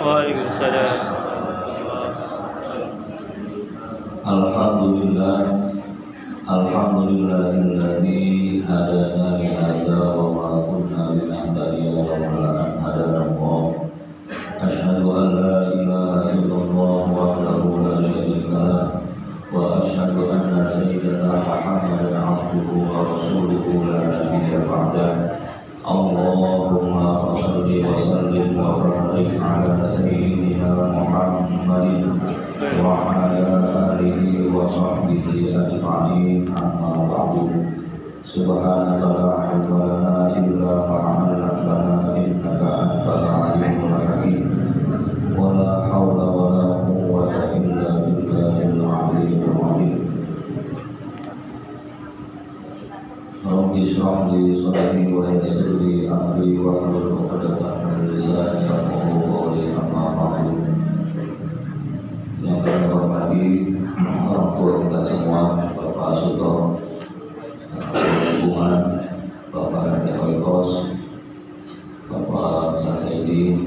Waalaikumsalam. Alhamdulillah, alhamdulillahilladzi hadana li hadza wa ma kunna linahtadiya laula an hadana Allah. Asyhadu an la ilaha illallah wahdahu la syarika lah wa asyhadu anna sayyidana Muhammadan abduhu wa rasuluhu la nabiyya ba'dah. Allahumma shalli wa sallim wa barik ala sayyidina Muhammadin wa ala alihi wa sahbihi ajma'in, amma ba'du. Subhanaka la ilma lana illa ma 'allamtana innaka antal alimul hakim. Wa la haula wa la quwwata illa billahil aliyyil azim. Rabbi shrah li sadri wa yassir li amri wa hlul 'uqdatam min lisani yafqahu qawli, amma ba'du. Yang kami hormati orang tua kita semua, Bapak Suto, Hubungan, Bapak RT Oikos, Bapak Sasaidi,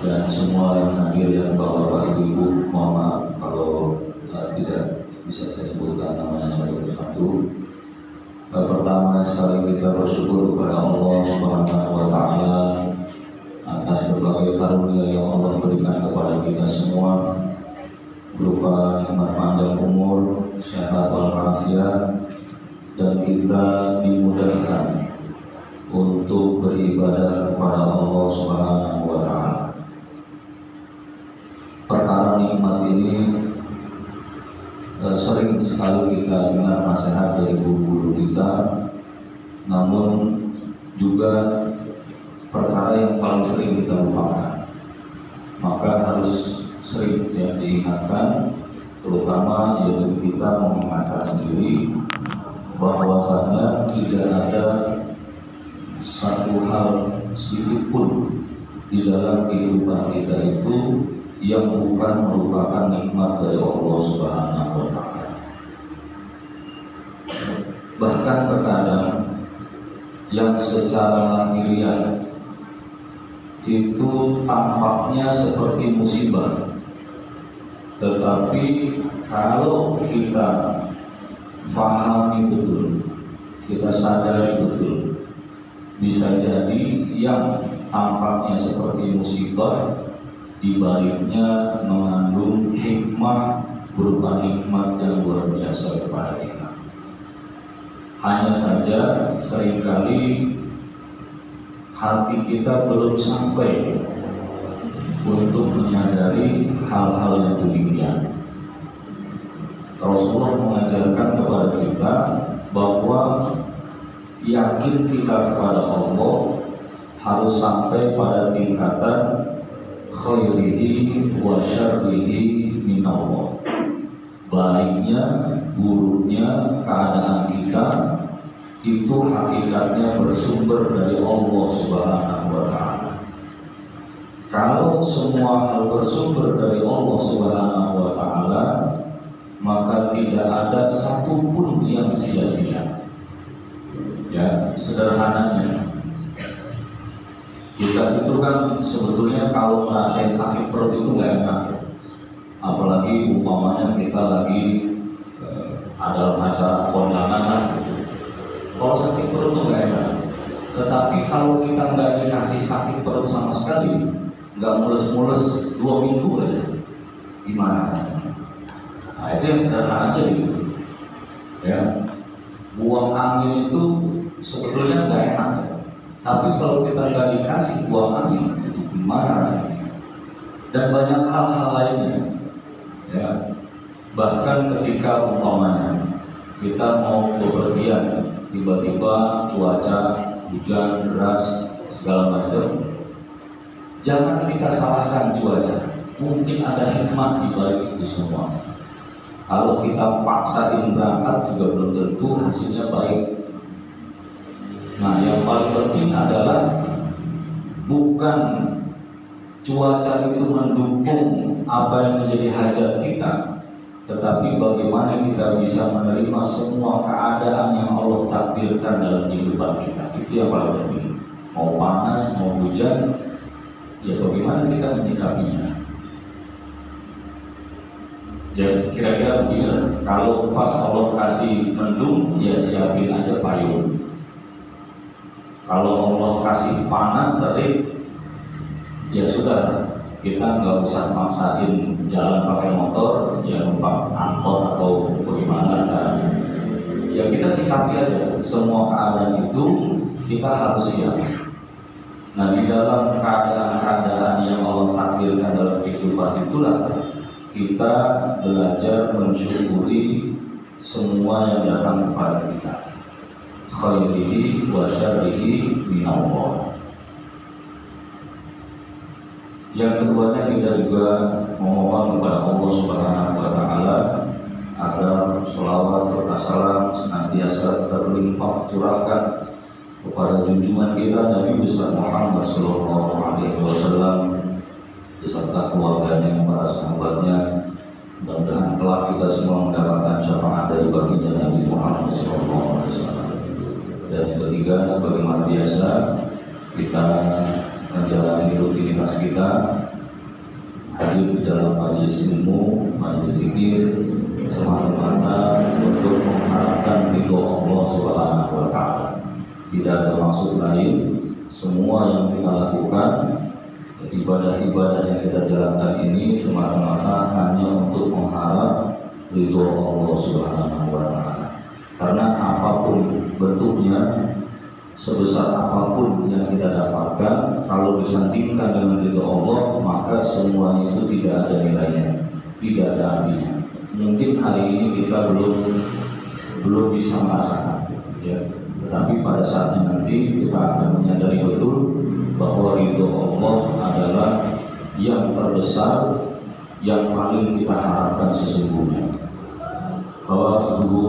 dan semua yang hadir, yang Bapak Ibu, mohon maaf kalau tidak bisa saya sebutkan namanya satu persatu. Pertama sekali kita bersyukur kepada Allah Subhanahu wa Ta'ala atas berbagai karunia yang Allah berikan kepada kita semua, berupa nikmat panjang umur, sehat walafiat, dan kita dimudahkan untuk beribadah kepada Allah Subhanahu wa Ta'ala. Perkara nikmat ini sering sekali kita dengar nasihat dari guru-guru kita, namun juga perkara yang paling sering kita lupakan. Maka harus sering diingatkan, terutama yaitu kita mengingatkan sendiri bahwasanya tidak ada satu hal sedikit pun di dalam kehidupan kita itu yang bukan merupakan nikmat dari Allah Subhanahu wa Ta'ala. Bahkan terkadang yang secara lahiriah itu tampaknya seperti musibah, tetapi kalau kita pahami betul, kita sadari betul, bisa jadi yang tampaknya seperti musibah di baliknya mengandung hikmah berupa nikmat yang luar biasa kepada kita. Hanya saja seringkali hati kita belum sampai untuk menyadari hal-hal yang demikian. Rasulullah mengajarkan kepada kita bahwa yakin kita kepada Allah harus sampai pada tingkatan khairihi wa syarrihi minallah. Baiknya, buruknya keadaan kita itu hakikatnya bersumber dari Allah Subhanahu wa Ta'ala. Kalau semua hal bersumber dari Allah Subhanahu wa Ta'ala, maka tidak ada satupun yang sia-sia. Ya, sederhananya kita itu kan sebetulnya kalau ngerasain sakit perut itu nggak enak, apalagi umpamanya kita lagi ada acara kondangan lah. Kalau sakit perut itu nggak enak, tetapi kalau kita nggak dikasih sakit perut sama sekali, nggak mules-mules 2 minggu aja, gimana? Nah itu yang sederhana aja gitu. Ya, buang angin itu sebetulnya nggak enak. Tapi kalau kita nggak dikasih buang angin, itu gimana rasanya? Dan banyak hal-hal lainnya. Ya, bahkan ketika umpamanya kita mau bepergian, tiba-tiba cuaca hujan deras segala macam, jangan kita salahkan cuaca. Mungkin ada hikmah di balik itu semua. Kalau kita paksain berangkat juga belum tentu hasilnya baik. Nah, yang paling penting adalah bukan cuaca itu mendukung apa yang menjadi hajat kita, tetapi bagaimana kita bisa menerima semua keadaan yang Allah takdirkan dalam kehidupan kita. Itu yang paling penting. mau panas, mau hujan, ya bagaimana kita menyikapinya? Ya kira-kira begini, kalau pas Allah kasih mendung, ya siapin aja payung. Kalau Allah kasih panas terik, ya sudah, kita nggak usah maksain jalan pakai motor, ya numpang angkot atau bagaimana caranya. Ya kita sikapi aja, semua keadaan itu kita harus siap. Nah di dalam keadaan-keadaan yang Allah takdirkan dalam kehidupan itulah kita belajar mensyukuri semua yang datang kepada kita, khairihi wa syarrihi minallah. Yang keduanya kita juga memohon kepada Allah Subhanahu wa Ta'ala agar sholawat serta salam senantiasa terlimpah curahkan kepada junjungan kita Nabi besar Muhammad Sallallahu Alaihi Wasallam beserta keluarganya, para sahabatnya. Mudah-mudahan kelak kita semua mendapatkan syafaat dari baginda Nabi Muhammad Sallallahu Alaihi Wasallam. Dan yang ketiga, sebagaimana biasa kita menjalani rutinitas kita, hadir di dalam majelis ilmu, majelis zikir, semata-mata untuk mengharapkan ridho Allah Subhanahu wa Ta'ala. Tidak ada maksud lain. Semua yang kita lakukan, ibadah-ibadah yang kita jalankan ini semata-mata hanya untuk mengharap ridho Allah Subhanahu wa Ta'ala. Karena apapun bentuknya, sebesar apapun yang kita dapatkan, kalau disandingkan dengan ridho Allah, maka semuanya itu tidak ada nilainya, tidak ada artinya. Mungkin hari ini kita belum bisa merasakan, ya. Tetapi pada saatnya nanti kita akan menyadari betul bahwa ridho Allah adalah yang terbesar, yang paling kita harapkan sesungguhnya. Bapak Ibu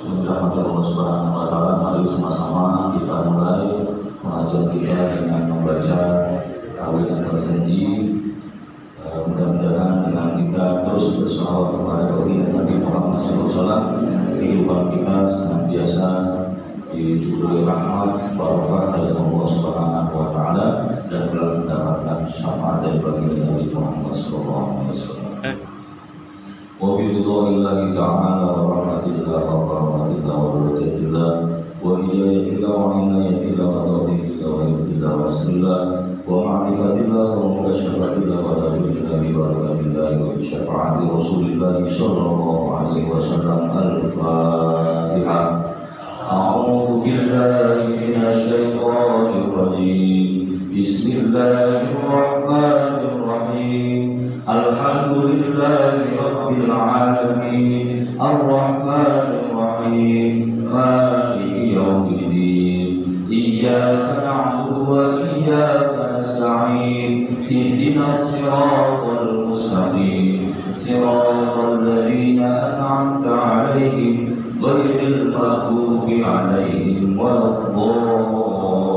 yang dirahmati Allah Subhanahu wa Ta'ala, mari sama-sama kita mulai pengajian kita dengan membaca tauhid yang berjanji. Mudah-mudahan dengan kita terus berselawat kepada baginda Nabi Muhammad SAW, kehidupan kita senantiasa dicucuri rahmat barokah dari Allah Subhanahu wa Ta'ala dan telah mendapatkan syafaat dari baginda Nabi Muhammad SAW. وبرضا الله تعالى ورحمة الله وكرامة الله وبركة الله وهداية الله وعناية الله وتوفيق الله وهداية الله ورسول الله ومعرفة الله ومكاشفة الله وتوفيق الله ببركة الله وبشفاعة رسول الله صلى الله عليه وسلم. الفاتحة. أعوذ بالله من الشيطان الرجيم. بسم الله الرحمن الرحيم. الحمد لله رب العالمين الرحمن الرحيم مالك يوم الدين إياك نعبد وإياك نستعين اهدنا الصراط المستقيم صراط الذين أنعمت عليهم غير المغضوب عليهم ولا الضالين.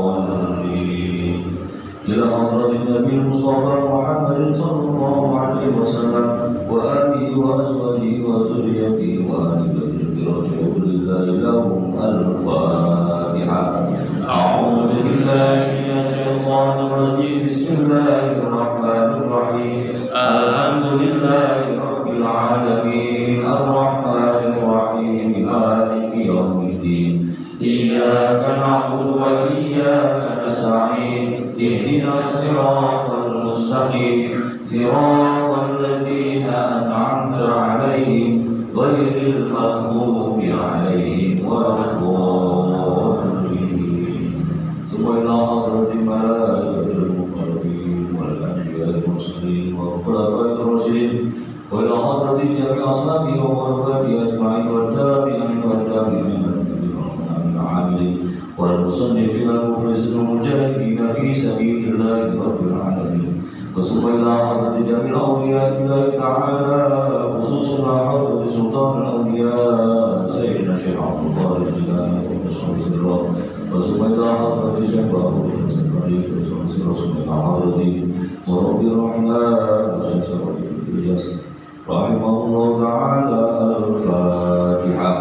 إلى حضرة النبي المصطفى محمد صلى الله عليه وسلم وآله وأزواجه وذريته وآل بيته رسول الله لهم. الفاتحة. أعوذ بالله من الشيطان الرجيم. بسم الله الرحمن الرحيم. الحمد لله رب العالمين الرحمن الرحيم مالك يوم الدين إياك نعبد وإياك نستعين اهدنا الصراط المستقيم صراط الذين أنعمت عليهم غير المغضوب عليهم ولا الضالين. ثم إلى حضرة الملائكة المقربين والأنبياء المرسلين والخلفاء الراشدين وإلى حضرة جميع أصحابه وقربائه أجمعين والتابعين والتابعين العاملين والمصنفين المخلصين المجاهدين في سبيل الله رب العالمين. وثم إلى حضرة جميع أولياء الله تعالى خصوصا حضرة سلطان الأولياء سيدنا الشيخ عبد الله الجيلاني ومشرف الله. وثم إلى حضرة الشيخ أبو بكر الصديق وثم إلى حضرة مربي الرحمن وشيخ رحمه الله تعالى. الفاتحة.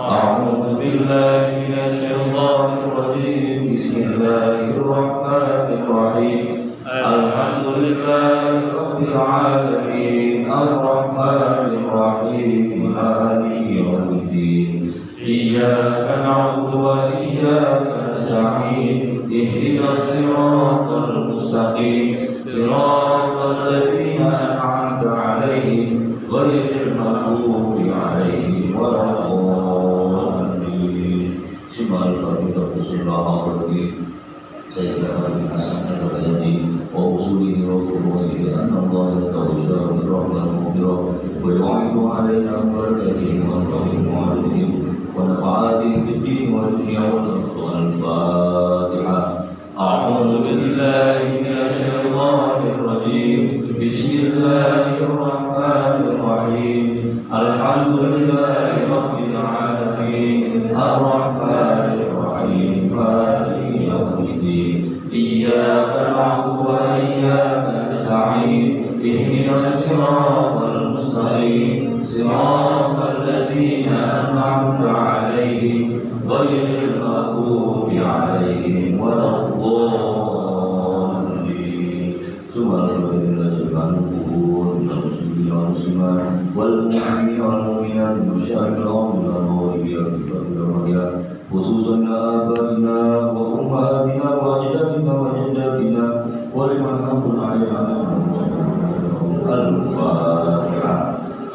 أعوذ بالله من الشيطان الرجيم بسم الله الرحمن الرحيم الحمد لله رب العالمين الرحمن الرحيم مالك يوم الدين إياك نعبد وإياك نستعين اهدنا الصراط المستقيم صراط الذين أنعمت عليهم غير المغضوب عليهم ولا الضالين. Bismillah al-Fatihah. Bismillahirrahmanirrahim. Sayyidina Nabi Hasan al-Zaji wa usulihi wa furu'ihi anna Allah yatawasha bi rahmatil mughfirah wa yu'idu alaina barakatihi wa rahmatihi wa alihim wa nafa'atihi bid-din wa dunya wal Fatiha. A'udzu billahi minasy syaithanir rajim. Bismillahirrahmanirrahim. Alhamdulillahi rabbil alamin. Ar-Rahmanir Rahim. Maliki yaumiddin. Iyyaka na'budu wa iyyaka nasta'in. Ihdinas siratal mustaqim. Siratal ladzina an'amta 'alaihim ghairil maghdubi 'alaihim waladdallin. Subhanallah المسلمين والمسلمات والمؤمنين والمؤمنات والمشاهدين والمغربين في كل مكان خصوصا آبائنا وأمهاتنا وأجدادنا وجداتنا ولمن حق علينا الفاتحة.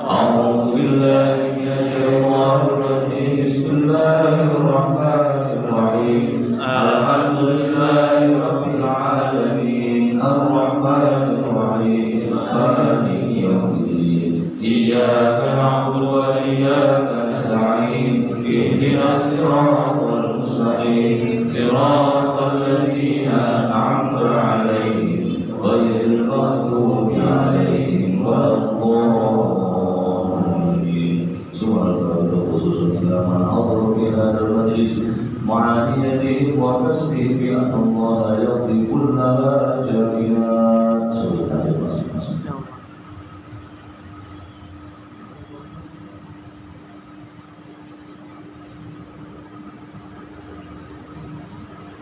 أعوذ بالله من الشيطان الرجيم بسم الله الرحمن الرحيم الحمد لله رب العالمين الرحمن الرحيم مالك يوم الدين إياك نعبد وإياك نستعين اهدنا الصراط المستقيم صراط الذين أنعمت عليهم غير المغضوب عليهم ولا الضالين. سبحان خصوصا إلى من حضر في هذا المجلس مع نيتهم وكسبهم بأن الله يقضي كل حاجاتنا.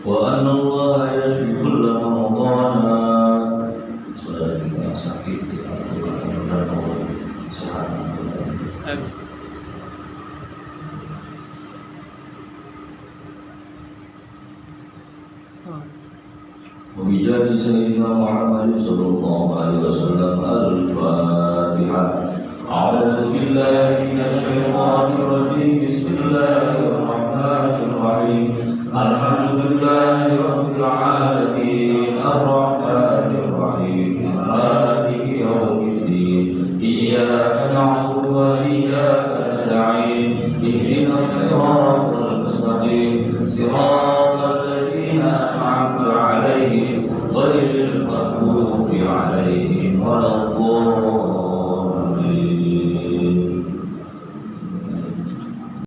وأن الله يشفي كل مرضانا. Saudara kita yang sakit, mudah-mudahan sehat. وبجاه سيدنا محمد صلى الله عليه وسلم الفاتحة. أعوذ بالله من الشيطان الرجيم بسم الله الرحمن الرحيم الحمد لله رب العالمين الرحمن الرحيم مالك يوم الدين إياك نعبد وإياك نستعين اهدنا الصراط المستقيم صراط الذين أنعمت عليهم غير المغضوب عليهم ولا